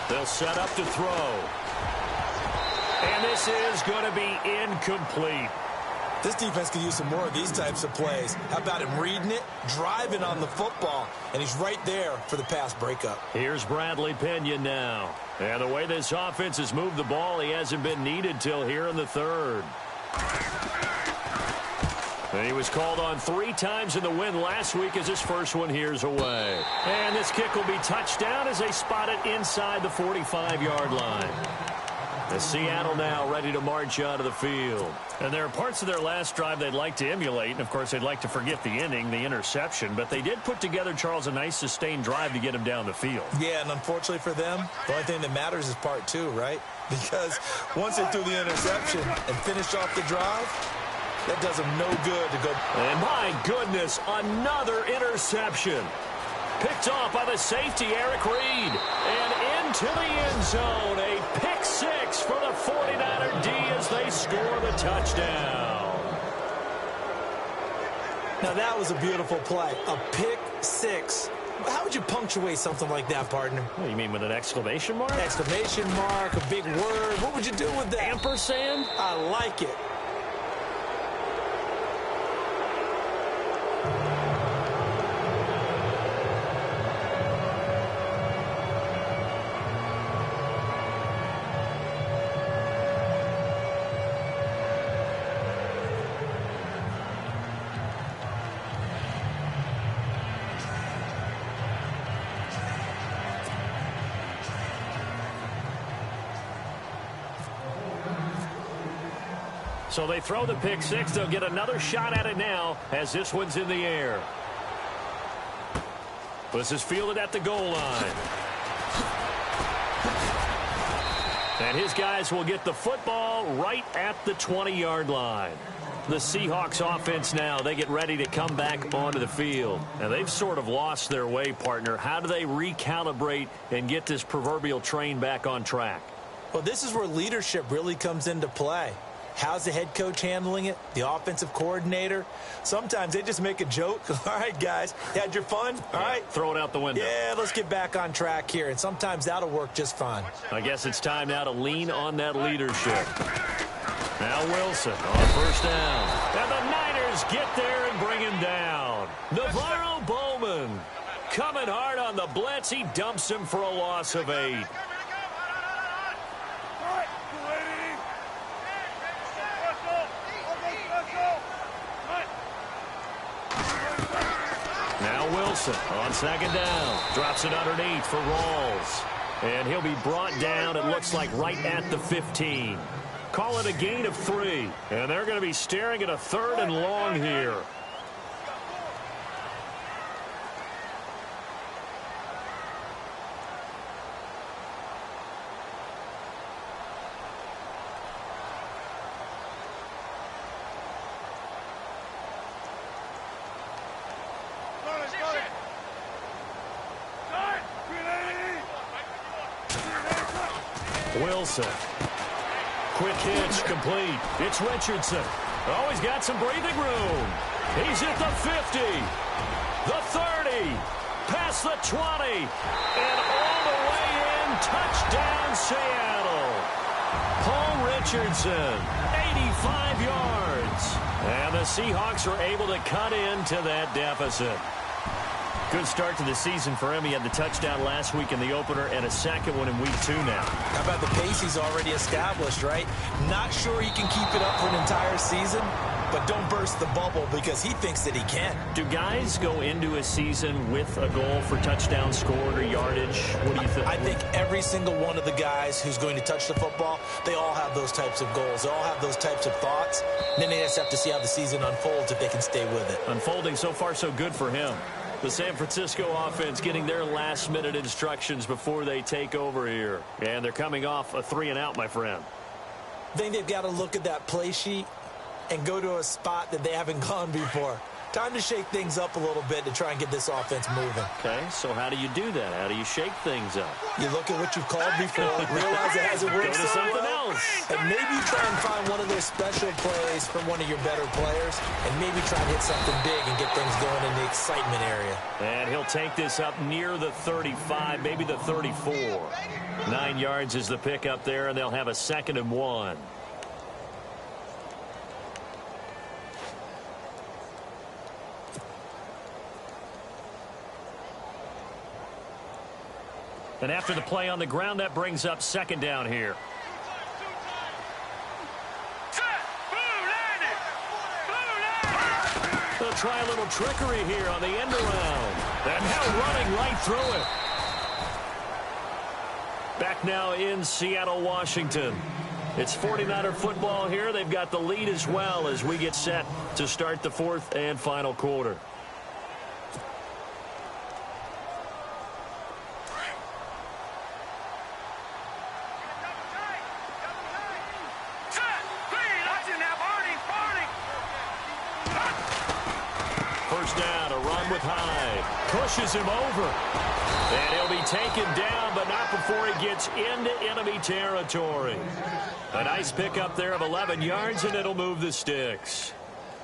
Speaker 3: They'll set up to throw. And this is going to be incomplete.
Speaker 4: This defense could use some more of these types of plays. How about him reading it, driving on the football, and he's right there for the pass breakup.
Speaker 3: Here's Bradley Pinion now. And the way this offense has moved the ball, he hasn't been needed till here in the 3rd. And he was called on 3 times in the win last week as his first one here's away. And this kick will be touchdown as they spot it inside the 45-yard line. As Seattle now ready to march out of the field. And there are parts of their last drive they'd like to emulate. And, of course, they'd like to forget the inning, the interception. But they did put together, Charles, a nice sustained drive to get him down the field.
Speaker 4: Yeah, and unfortunately for them, the only thing that matters is part 2, right? Because once they threw the interception and finished off the drive, that does them no good to go.
Speaker 3: And, my goodness, another interception. Picked off by the safety, Eric Reed. And into the end zone, a pick 6 for the 49er D as they score the touchdown.
Speaker 4: Now, that was a beautiful play. A pick 6. How would you punctuate something like that, partner?
Speaker 3: What do you mean, with an exclamation mark?
Speaker 4: Exclamation mark, a big word. What would you do with that?
Speaker 3: Ampersand?
Speaker 4: I like it.
Speaker 3: So they throw the pick 6. They'll get another shot at it now as this one's in the air. This is fielded at the goal line. And his guys will get the football right at the 20-yard line. The Seahawks offense now, they get ready to come back onto the field. And they've sort of lost their way, partner. How do they recalibrate and get this proverbial train back on track?
Speaker 4: Well, this is where leadership really comes into play. How's the head coach handling it? The offensive coordinator? Sometimes they just make a joke. All right, guys, had your fun? All right.
Speaker 3: Throw it out the window.
Speaker 4: Yeah, let's get back on track here. And sometimes that'll work just fine.
Speaker 3: I guess it's time now to lean on that leadership. Now Wilson on 1st down. And the Niners get there and bring him down. Navarro Bowman coming hard on the blitz. He dumps him for a loss of 8. Now Wilson on 2nd down. Drops it underneath for Rawls. And he'll be brought down, it looks like, right at the 15. Call it a gain of 3. And they're going to be staring at a 3rd and long here. Wilson. Quick hitch, complete. It's Richardson. Oh, he's got some breathing room. He's at the 50. The 30. Past the 20. And all the way in. Touchdown, Seattle. Paul Richardson, 85 yards. And the Seahawks are able to cut into that deficit. Good start to the season for him. He had the touchdown last week in the opener and a second one in week 2 now.
Speaker 4: How about the pace he's already established, right? Not sure he can keep it up for an entire season, but don't burst the bubble because he thinks that he can.
Speaker 3: Do guys go into a season with a goal for touchdown scored or yardage? What do you think?
Speaker 4: I think every single one of the guys who's going to touch the football, they all have those types of goals. They all have those types of thoughts. And then they just have to see how the season unfolds if they can stay with it.
Speaker 3: Unfolding so far so good for him. The San Francisco offense getting their last-minute instructions before they take over here. And they're coming off a 3-and-out, my friend.
Speaker 4: I think they've got to look at that play sheet and go to a spot that they haven't gone before. Time to shake things up a little bit to try and get this offense moving.
Speaker 3: Okay, so how do you do that? How do you shake things up?
Speaker 4: You look at what you've called before, realize it hasn't worked so well, and maybe try and find one of those special plays from one of your better players, and maybe try and hit something big and get things going in the excitement area.
Speaker 3: And he'll take this up near the 35, maybe the 34. 9 yards is the pickup there, and they'll have a 2nd and 1. And after the play on the ground, that brings up 2nd down here. They'll try a little trickery here on the end around. And now running right through it. Back now in Seattle, Washington. It's 49er football here. They've got the lead as well as we get set to start the 4th and final quarter. First down, a run with Hyde. Pushes him over. And he'll be taken down, but not before he gets into enemy territory. A nice pickup there of 11 yards, and it'll move the sticks.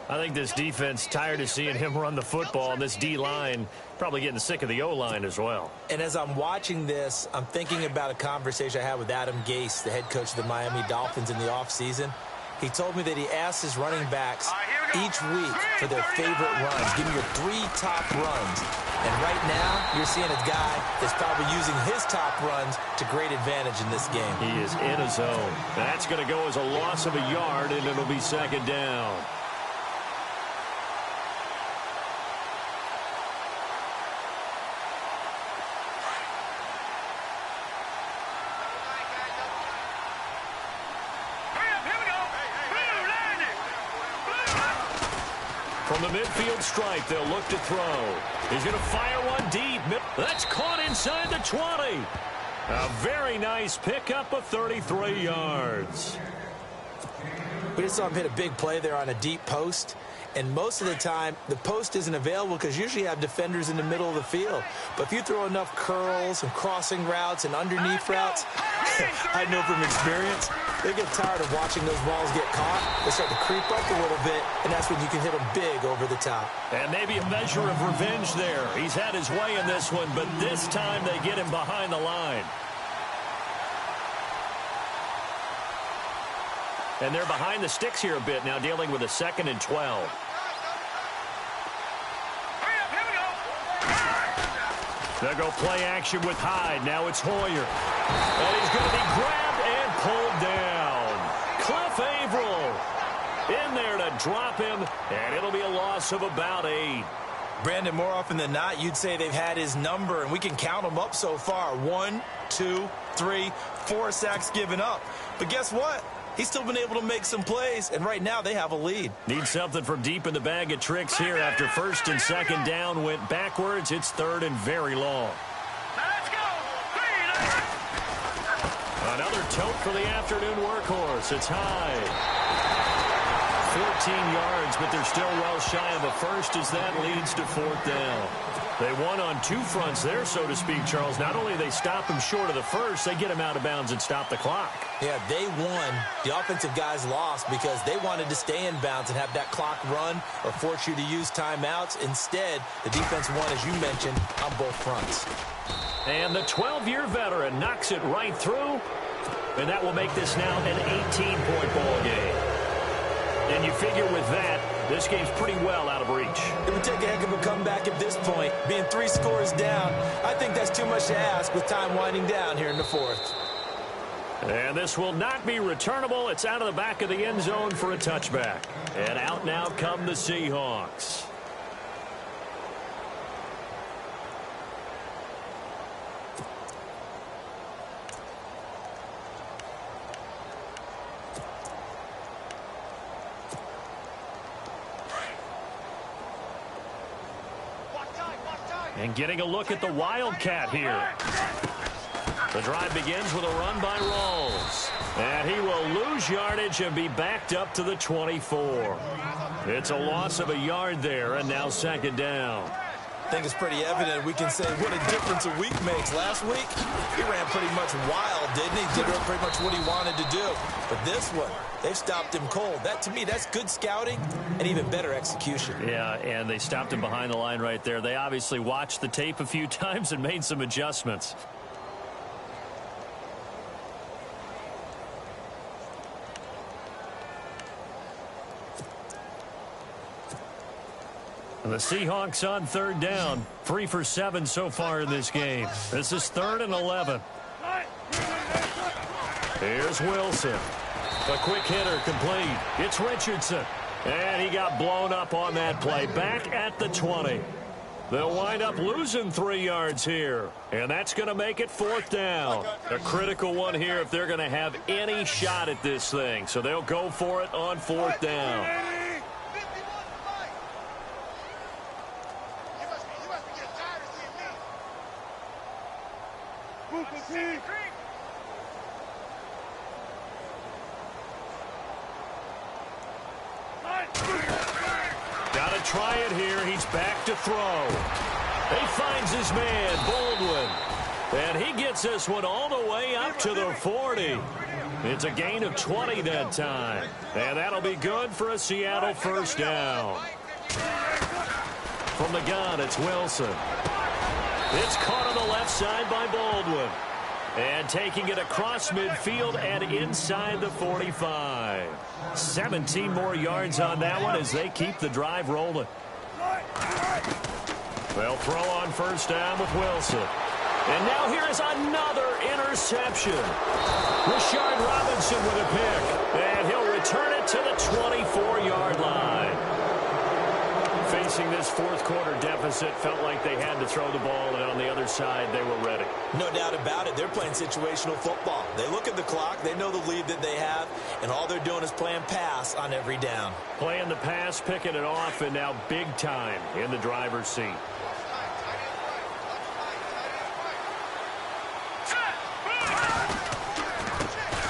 Speaker 3: I think this defense tired of seeing him run the football, and this D-line probably getting sick of the O-line as well.
Speaker 4: And as I'm watching this, I'm thinking about a conversation I had with Adam Gase, the head coach of the Miami Dolphins in the offseason. He told me that he asked his running backs each week for their favorite runs. Give me your 3 top runs. And right now, you're seeing a guy that's probably using his top runs to great advantage in this game.
Speaker 3: He is in a zone. That's going to go as a loss of a yard, and it'll be 2nd down. From the midfield stripe, they'll look to throw. He's going to fire one deep. That's caught inside the 20. A very nice pickup of 33 yards.
Speaker 4: We just saw him hit a big play there on a deep post. And most of the time, the post isn't available because usually you have defenders in the middle of the field. But if you throw enough curls and crossing routes and underneath routes, I know from experience, they get tired of watching those balls get caught. They start to creep up a little bit, and that's when you can hit them big over the top. And maybe a measure of revenge there. He's had his way in this one, but this time they get him behind the line. And they're behind the sticks here a bit now, dealing with a 2nd and 12. They'll go play action with Hyde. Now it's Hoyer. And he's going to be grabbed and pulled down. Cliff Averill in there to drop him, and it'll be a loss of about 8. Brandon, more often than not, you'd say they've had his number, and we can count them up so far. 1, 2, 3, 4 sacks given up. But guess what? He's still been able to make some plays, and right now they have a lead. Need something from deep in the bag of tricks here after 1st and 2nd down went backwards. It's 3rd and very long.
Speaker 5: Let's go!
Speaker 3: Another tote for the afternoon workhorse. It's high. 14 yards, but they're still well shy of a first as that leads to 4th down. They won on 2 fronts there, so to speak, Charles. Not only they stop him short of the first, they get him out of bounds and stop the clock. Yeah, they won. The offensive guys lost because they wanted to stay in bounds and have that clock run or force you to use timeouts. Instead, the defense won, as you mentioned, on both fronts. And the 12-year veteran knocks it right through, and that will make this now an 18-point ball game. And you figure with that, this game's pretty well out of reach. It would take a heck of a comeback at this point. Being 3 scores down, I think that's too much to ask with time winding down here in the 4th. And this will not be returnable. It's out of the back of the end zone for a touchback. And out now come the Seahawks. And getting a look at the Wildcat here. The drive begins with a run by Rawls. And he will lose yardage and be backed up to the 24. It's a loss of a yard there, and now second down.
Speaker 4: I think it's pretty evident. We can say what a difference a week makes. Last week, he ran pretty much wild, didn't he? Did pretty much what he wanted to do. But this one, they've stopped him cold. That, to me, that's good scouting and even better execution.
Speaker 3: Yeah, and they stopped him behind the line right there. They obviously watched the tape a few times and made some adjustments. The Seahawks on third down. 3 for 7 so far in this game. This is 3rd and 11. Here's Wilson. A quick hitter complete. It's Richardson. And he got blown up on that play. Back at the 20. They'll wind up losing 3 yards here. And that's going to make it 4th down. A critical one here if they're going to have any shot at this thing. So they'll go for it on 4th down. Got to try it here. He's back to throw. He finds his man, Baldwin. And he gets this one all the way up to the 40. It's a gain of 20 that time. And that'll be good for a Seattle first down. From the gun, it's Wilson. It's caught on the left side by Baldwin. And taking it across midfield and inside the 45. 17 more yards on that one as they keep the drive rolling. They'll throw on first down with Wilson. And now here is another interception. Rashard Robinson with a pick. And he'll return it to the 24-yard line. Facing this fourth quarter deficit, felt like they had to throw the ball, and on the other side, they were ready.
Speaker 4: No doubt about it. They're playing situational football. They look at the clock, they know the lead that they have, and all they're doing is playing pass on every down.
Speaker 3: Playing the pass, picking it off, and now big time in the driver's seat.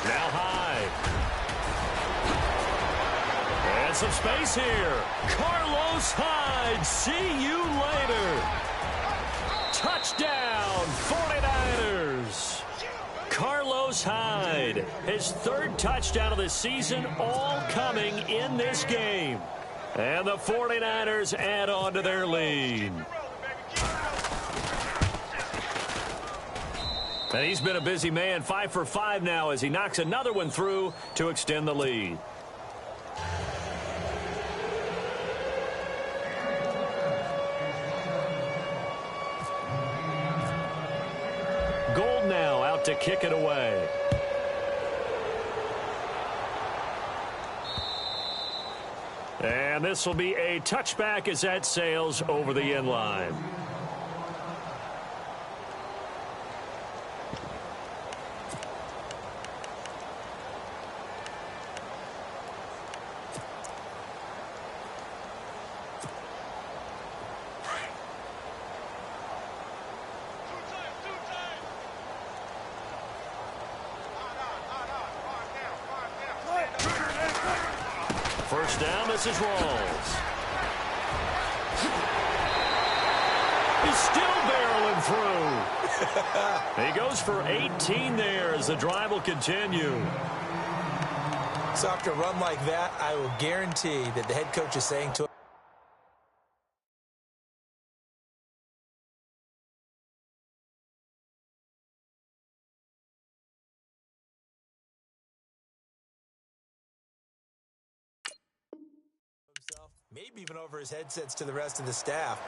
Speaker 3: Now Hyde. And some space here. Carlos Hyde, see you later. Touchdown, 49ers. Carlos Hyde, his 3rd touchdown of the season, all coming in this game. And the 49ers add on to their lead. And he's been a busy man, 5 for 5 now as he knocks another one through to extend the lead. Gold now out to kick it away. And this will be a touchback as that sails over the end line. First down, this is Rawls. He's still barreling through. He goes for 18 there as the drive will continue.
Speaker 4: So after a run like that, I will guarantee that the head coach is saying to himself, maybe even over his headsets to the rest of the staff.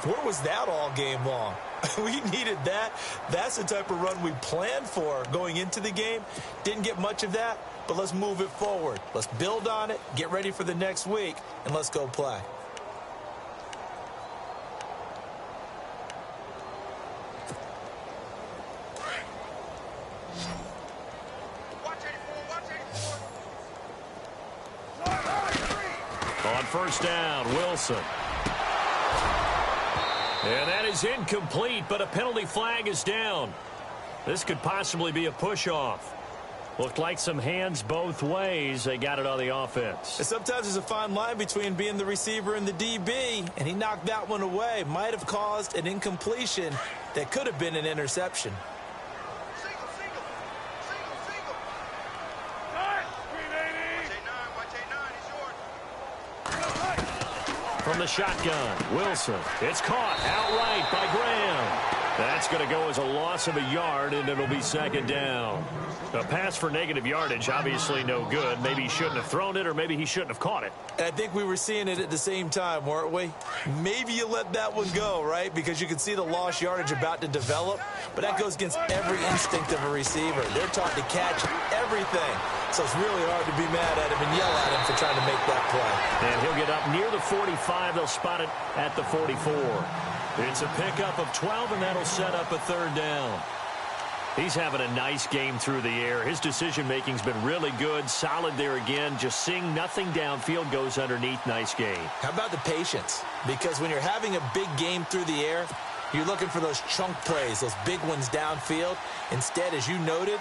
Speaker 4: Where was that all game long? We needed that. That's the type of run we planned for going into the game. Didn't get much of that, but let's move it forward. Let's build on it, get ready for the next week, and let's go play.
Speaker 3: On first down, Wilson. And that is incomplete, but a penalty flag is down. This could possibly be a push-off. Looked like some hands both ways. They got it on the offense.
Speaker 4: And sometimes there's a fine line between being the receiver and the DB, and he knocked that one away. Might have caused an incompletion that could have been an interception.
Speaker 3: From the shotgun, Wilson. It's caught outright by Graham. That's going to go as a loss of a yard, and it'll be second down. A pass for negative yardage, obviously no good. Maybe he shouldn't have thrown it, or maybe he shouldn't have caught it.
Speaker 4: And I think we were seeing it at the same time, weren't we? Maybe you let that one go, right? Because you can see the lost yardage about to develop. But that goes against every instinct of a receiver. They're taught to catch everything. So it's really hard to be mad at him and yell at him for trying to make that play.
Speaker 3: And he'll get up near the 45. They'll spot it at the 44. It's a pickup of 12, and that'll set up a third down. He's having a nice game through the air. His decision-making's been really good. Solid there again. Just seeing nothing downfield, goes underneath. Nice game.
Speaker 4: How about the patience? Because when you're having a big game through the air, you're looking for those chunk plays, those big ones downfield. Instead, as you noted,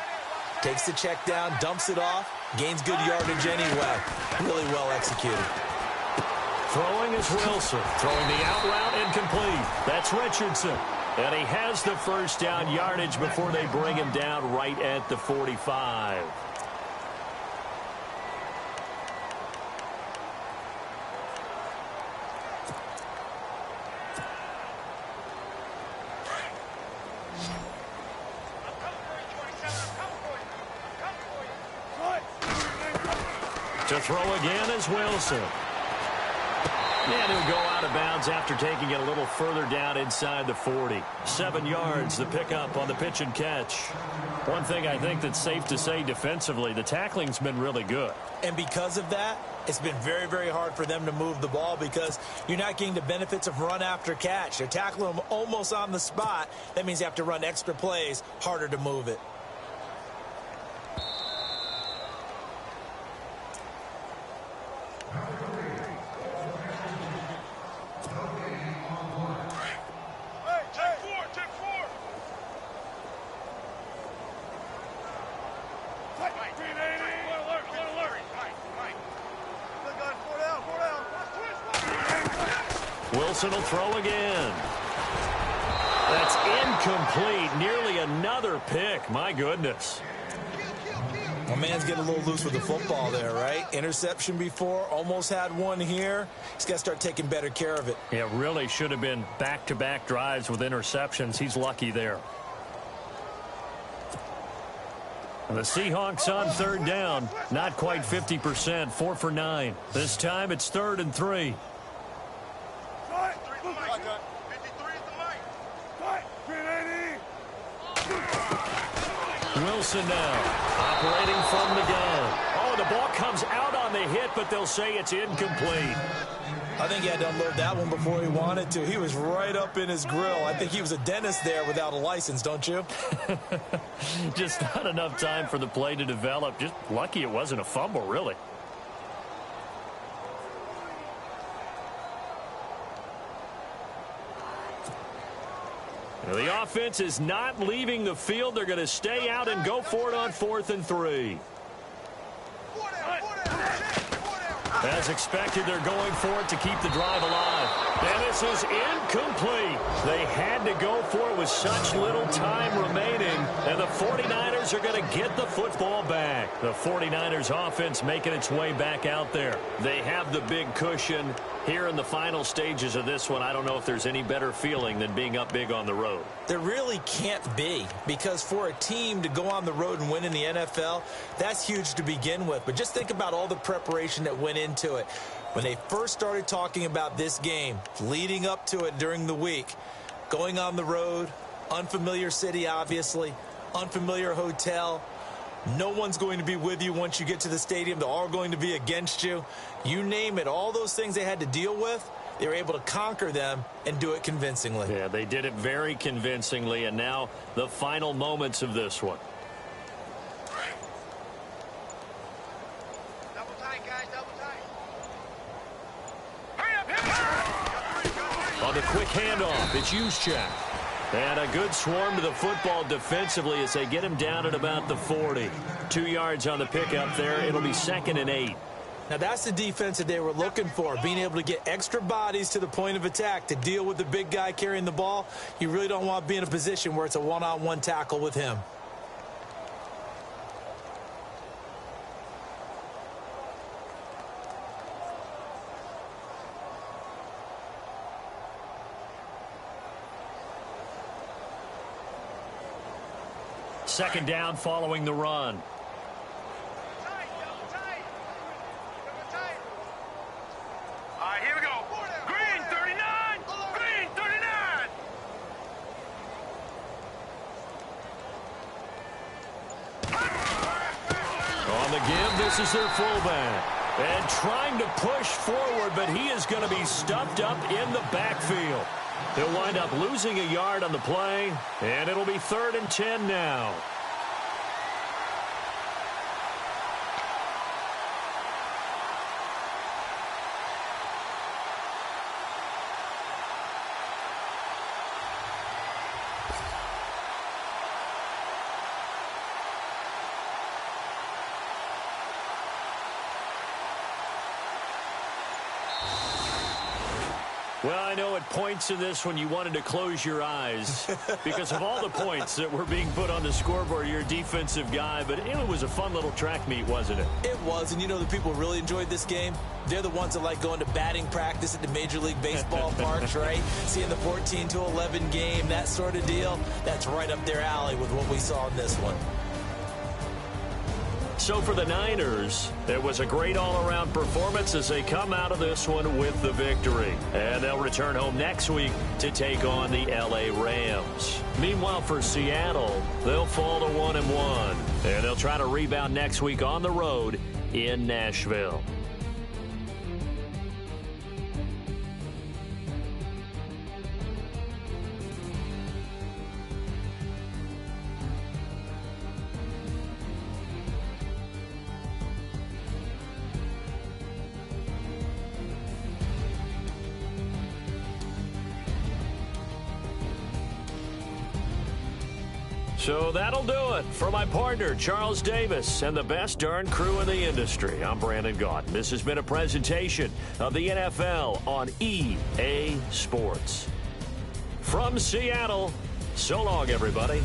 Speaker 4: takes the check down, dumps it off, gains good yardage anyway. Really well executed.
Speaker 3: Throwing is Wilson. Throwing the out route, incomplete. That's Richardson. And he has the first down yardage before they bring him down right at the 45. To throw again is Wilson. And he'll go out of bounds after taking it a little further down inside the 40. 7 yards, the pickup on the pitch and catch. One thing I think that's safe to say defensively, the tackling's been really good.
Speaker 4: And because of that, it's been very, very hard for them to move the ball because you're not getting the benefits of run after catch. They're tackling them almost on the spot. That means you have to run extra plays, harder to move it.
Speaker 3: Wilson will throw again. That's incomplete. Nearly another pick. My goodness.
Speaker 4: My man's getting a little loose with the football there, right? Interception before, almost had one here. He's got to start taking better care of it.
Speaker 3: Yeah, really should have been back-to-back drives with interceptions. He's lucky there. And the Seahawks on third down. Not quite 50%, 4 for 9. This time it's 3rd and 3. Wilson now, operating from the gun. Oh, the ball comes out on the hit, but they'll say it's incomplete.
Speaker 4: I think he had to unload that one before he wanted to. He was right up in his grill. I think he was a dentist there without a license, don't you?
Speaker 3: Just not enough time for the play to develop. Just lucky it wasn't a fumble, really. The offense is not leaving the field. They're going to stay out and go for it on 4th and 3. As expected, they're going for it to keep the drive alive. And this is incomplete. They had to go for it with such little time remaining. And the 49ers are going to get the football back. The 49ers offense making its way back out there. They have the big cushion. Here in the final stages of this one, I don't know if there's any better feeling than being up big on the road.
Speaker 4: There really can't be, because for a team to go on the road and win in the NFL, that's huge to begin with. But just think about all the preparation that went into it. When they first started talking about this game, leading up to it during the week, going on the road, unfamiliar city, obviously, unfamiliar hotel, no one's going to be with you once you get to the stadium. They're all going to be against you. You name it, all those things they had to deal with, they were able to conquer them and do it convincingly.
Speaker 3: Yeah, they did it very convincingly, and now the final moments of this one.
Speaker 5: Double tight, guys, double tight. Hurry up, hit.
Speaker 3: On the quick handoff, it's Juszczyk. And a good swarm to the football defensively as they get him down at about the 40. 2 yards on the pickup there. It'll be 2nd and 8.
Speaker 4: Now, that's the defense that they were looking for, being able to get extra bodies to the point of attack to deal with the big guy carrying the ball. You really don't want to be in a position where it's a one-on-one tackle with him.
Speaker 3: Second down following the run.
Speaker 5: Tight, double tight. Double tight. All right, here we go. Green 39. Green 39.
Speaker 3: On the give, this is their fullback. And trying to push forward, but he is going to be stuffed up in the backfield. He'll wind up losing a yard on the play, and it'll be 3rd and 10 now. Well, I know at points in this when you wanted to close your eyes because of all the points that were being put on the scoreboard, you're a defensive guy, but it was a fun little track meet, wasn't it?
Speaker 4: It was, and you know the people who really enjoyed this game? They're the ones that like going to batting practice at the Major League Baseball parks, right? Seeing the 14-11 game, that sort of deal. That's right up their alley with what we saw in this one.
Speaker 3: So for the Niners, it was a great all-around performance as they come out of this one with the victory. And they'll return home next week to take on the L.A. Rams. Meanwhile, for Seattle, they'll fall to 1-1. And they'll try to rebound next week on the road in Nashville. So that'll do it for my partner, Charles Davis, and the best darn crew in the industry. I'm Brandon Gaunt. This has been a presentation of the NFL on EA Sports. From Seattle, so long, everybody.